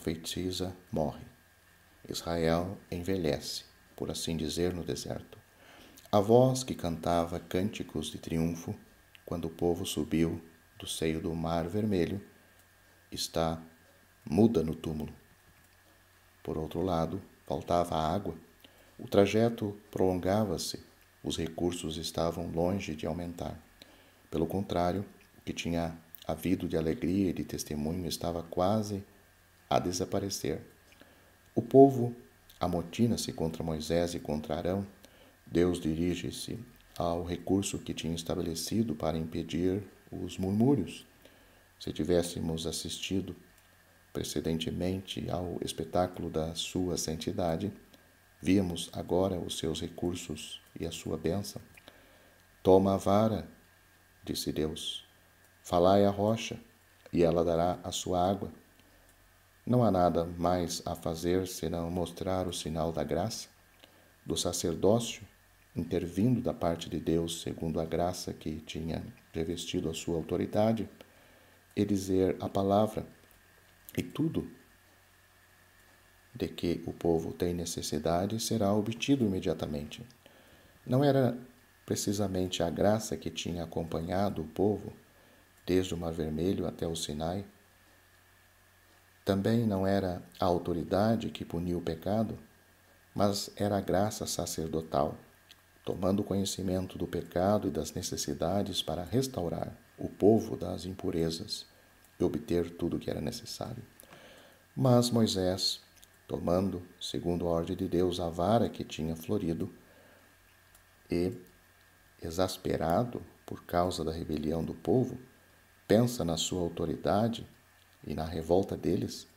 profetisa morre. Israel envelhece, por assim dizer, no deserto. A voz que cantava cânticos de triunfo quando o povo subiu do seio do Mar Vermelho está muda no túmulo. Por outro lado, faltava água. O trajeto prolongava-se. Os recursos estavam longe de aumentar. Pelo contrário, o que tinha havido de alegria e de testemunho estava quase a desaparecer. O povo amotina-se contra Moisés e contra Arão. Deus dirige-se ao recurso que tinha estabelecido para impedir os murmúrios. Se tivéssemos assistido precedentemente ao espetáculo da sua santidade, víamos agora os seus recursos e a sua bênção. Toma a vara, disse Deus, falai à rocha, e ela dará a sua água. Não há nada mais a fazer senão mostrar o sinal da graça, do sacerdócio, intervindo da parte de Deus segundo a graça que tinha revestido a sua autoridade, e dizer a palavra, e tudo de que o povo tem necessidade será obtido imediatamente. Não era precisamente a graça que tinha acompanhado o povo, desde o Mar Vermelho até o Sinai. Também não era a autoridade que punia o pecado, mas era a graça sacerdotal, tomando conhecimento do pecado e das necessidades para restaurar o povo das impurezas e obter tudo o que era necessário. Mas Moisés, tomando, segundo a ordem de Deus, a vara que tinha florido e, exasperado por causa da rebelião do povo, pensa na sua autoridade e na revolta deles,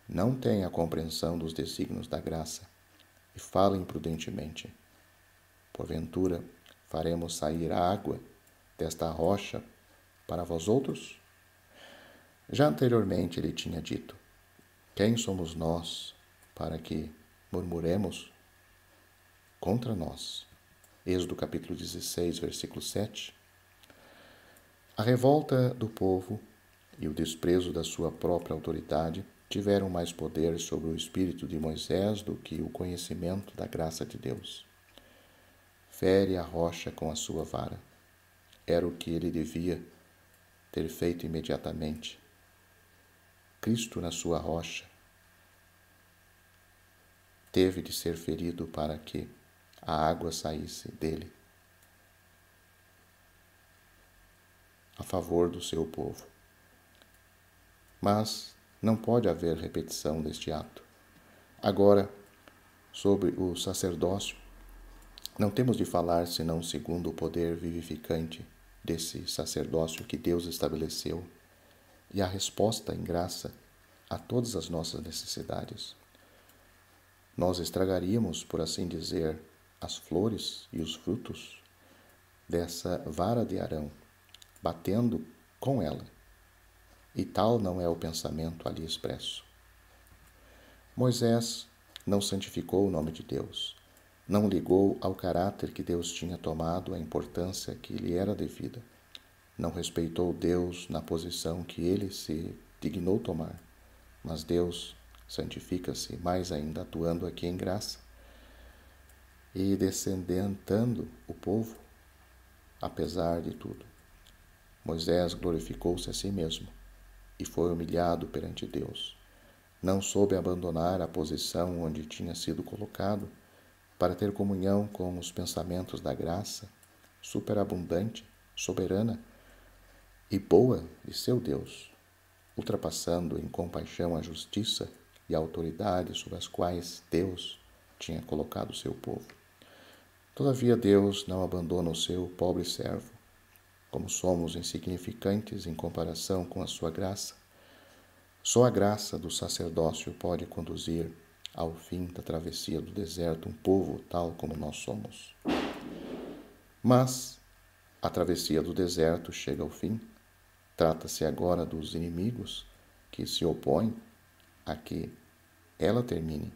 não tem a compreensão dos desígnios da graça e fala imprudentemente. Porventura, faremos sair água desta rocha para vós outros? Já anteriormente ele tinha dito, quem somos nós para que murmuremos contra nós? Êxodo capítulo 16, versículo 7. A revolta do povo e o desprezo da sua própria autoridade tiveram mais poder sobre o espírito de Moisés do que o conhecimento da graça de Deus. Fere a rocha com a sua vara. Era o que ele devia ter feito imediatamente. Cristo, na sua rocha, teve de ser ferido para que a água saísse dele a favor do seu povo. Mas não pode haver repetição deste ato. Agora, sobre o sacerdócio, não temos de falar senão segundo o poder vivificante desse sacerdócio que Deus estabeleceu e a resposta em graça a todas as nossas necessidades. Nós estragaríamos, por assim dizer, as flores e os frutos dessa vara de Arão, batendo com ela. E tal não é o pensamento ali expresso. Moisés não santificou o nome de Deus, não ligou ao caráter que Deus tinha tomado a importância que lhe era devida, não respeitou Deus na posição que ele se dignou tomar, mas Deus santifica-se mais ainda atuando aqui em graça e descendentando o povo, apesar de tudo. Moisés glorificou-se a si mesmo e foi humilhado perante Deus. Não soube abandonar a posição onde tinha sido colocado para ter comunhão com os pensamentos da graça superabundante, soberana e boa de seu Deus, ultrapassando em compaixão a justiça e a autoridade sobre as quais Deus tinha colocado o seu povo. Todavia Deus não abandona o seu pobre servo. Como somos insignificantes em comparação com a sua graça, só a graça do sacerdócio pode conduzir ao fim da travessia do deserto um povo tal como nós somos. Mas a travessia do deserto chega ao fim. Trata-se agora dos inimigos que se opõem a que ela termine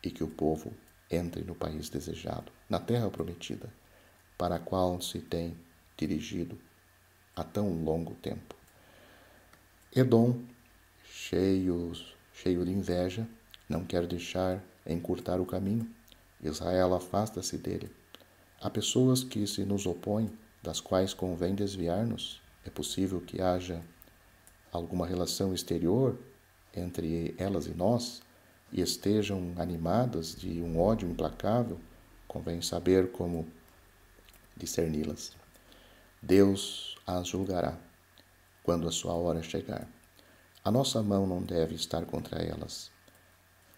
e que o povo entre no país desejado, na terra prometida, para a qual se tem dirigido há tão longo tempo. Edom, cheio de inveja, não quer deixar encurtar o caminho. Israel afasta-se dele. Há pessoas que se nos opõem, das quais convém desviar-nos. É possível que haja alguma relação exterior entre elas e nós e estejam animadas de um ódio implacável. Convém saber como discerni-las. Deus as julgará quando a sua hora chegar. A nossa mão não deve estar contra elas.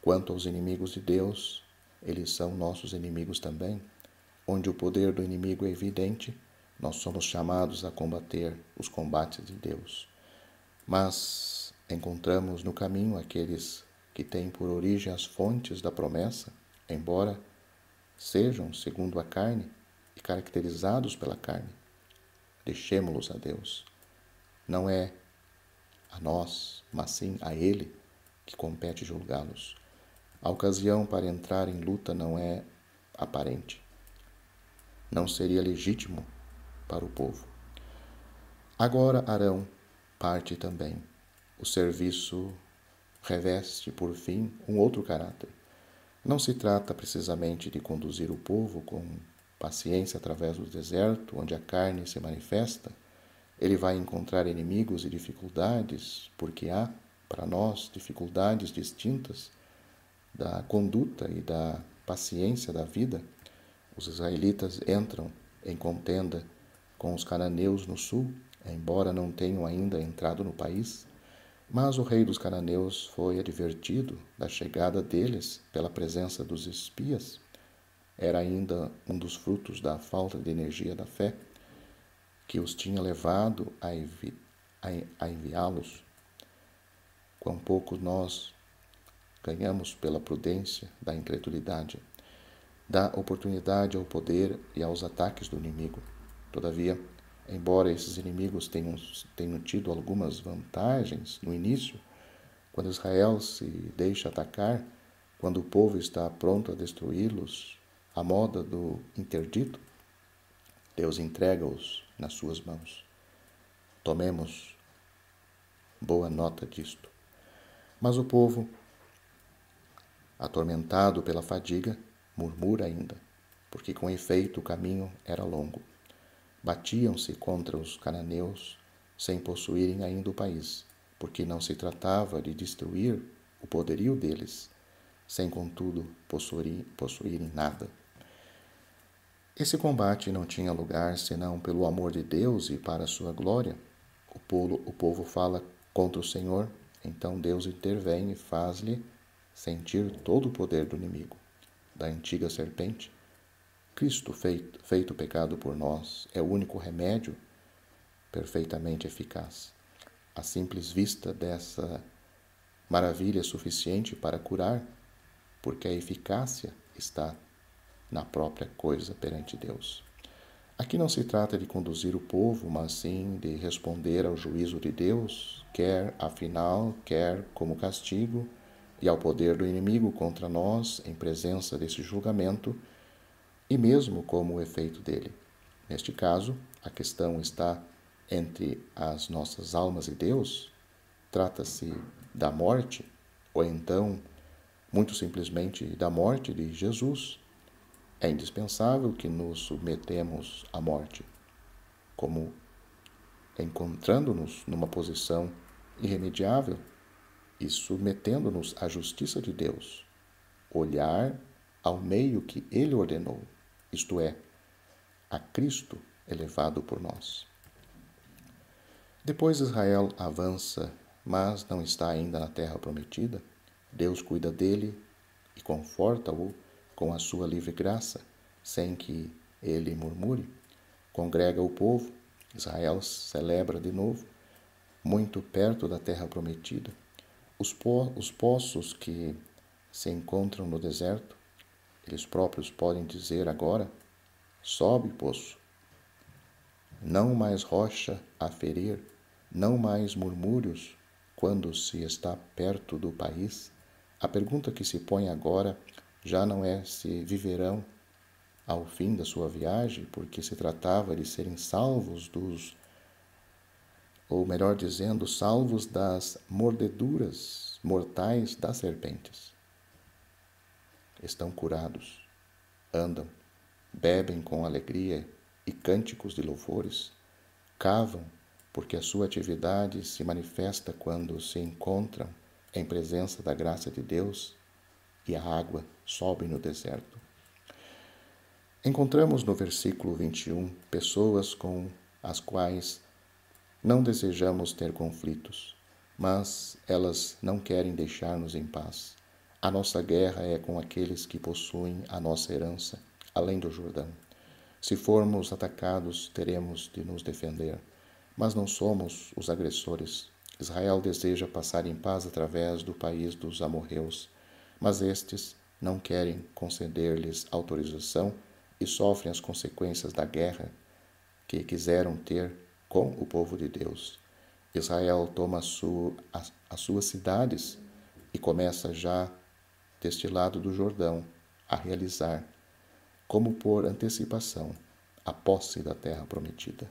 Quanto aos inimigos de Deus, eles são nossos inimigos também. Onde o poder do inimigo é evidente, nós somos chamados a combater os combates de Deus. Mas encontramos no caminho aqueles que têm por origem as fontes da promessa, embora sejam segundo a carne e caracterizados pela carne. Deixemo-los a Deus. Não é a nós, mas sim a Ele que compete julgá-los. A ocasião para entrar em luta não é aparente. Não seria legítimo para o povo. Agora Arão parte também. O serviço reveste, por fim, um outro caráter. Não se trata precisamente de conduzir o povo com paciência através do deserto, onde a carne se manifesta. Ele vai encontrar inimigos e dificuldades, porque há, para nós, dificuldades distintas da conduta e da paciência da vida. Os israelitas entram em contenda com os cananeus no sul, embora não tenham ainda entrado no país, mas o rei dos cananeus foi advertido da chegada deles pela presença dos espias. Era ainda um dos frutos da falta de energia da fé que os tinha levado a enviá-los. Quão pouco nós ganhamos pela prudência da incredulidade. Dá oportunidade ao poder e aos ataques do inimigo. Todavia, embora esses inimigos tenham tido algumas vantagens no início, quando Israel se deixa atacar, quando o povo está pronto a destruí-los, à moda do interdito, Deus entrega-os nas suas mãos. Tomemos boa nota disto. Mas o povo, atormentado pela fadiga, murmura ainda, porque com efeito o caminho era longo. Batiam-se contra os cananeus sem possuírem ainda o país, porque não se tratava de destruir o poderio deles, sem contudo possuírem nada. Esse combate não tinha lugar senão pelo amor de Deus e para a sua glória. O povo fala contra o Senhor, então Deus intervém e faz-lhe sentir todo o poder do inimigo, da antiga serpente. Cristo, feito pecado por nós, é o único remédio perfeitamente eficaz. A simples vista dessa maravilha é suficiente para curar, porque a eficácia está na própria coisa perante Deus. Aqui não se trata de conduzir o povo, mas sim de responder ao juízo de Deus, quer afinal, quer como castigo, e ao poder do inimigo contra nós em presença desse julgamento, e mesmo como o efeito dele. Neste caso, a questão está entre as nossas almas e Deus. Trata-se da morte, ou então, muito simplesmente, da morte de Jesus. É indispensável que nos submetemos à morte, como encontrando-nos numa posição irremediável e submetendo-nos à justiça de Deus, olhar ao meio que Ele ordenou, isto é, a Cristo elevado por nós. Depois Israel avança, mas não está ainda na terra prometida. Deus cuida dele e conforta-o com a sua livre graça, sem que ele murmure. Congrega o povo, Israel celebra de novo, muito perto da terra prometida. Os poços que se encontram no deserto, eles próprios podem dizer agora: sobe, poço. Não mais rocha a ferir, não mais murmúrios quando se está perto do país. A pergunta que se põe agora já não é se viverão ao fim da sua viagem, porque se tratava de serem salvos ou melhor dizendo, salvos das mordeduras mortais das serpentes. Estão curados, andam, bebem com alegria e cânticos de louvores, cavam, porque a sua atividade se manifesta quando se encontram em presença da graça de Deus e a água sobe no deserto. Encontramos no versículo 21 pessoas com as quais não desejamos ter conflitos, mas elas não querem deixar-nos em paz. A nossa guerra é com aqueles que possuem a nossa herança, além do Jordão. Se formos atacados, teremos de nos defender, mas não somos os agressores. Israel deseja passar em paz através do país dos amorreus, mas estes não querem conceder-lhes autorização e sofrem as consequências da guerra que quiseram ter com o povo de Deus. Israel toma as suas cidades e começa já deste lado do Jordão a realizar, como por antecipação, a posse da terra prometida.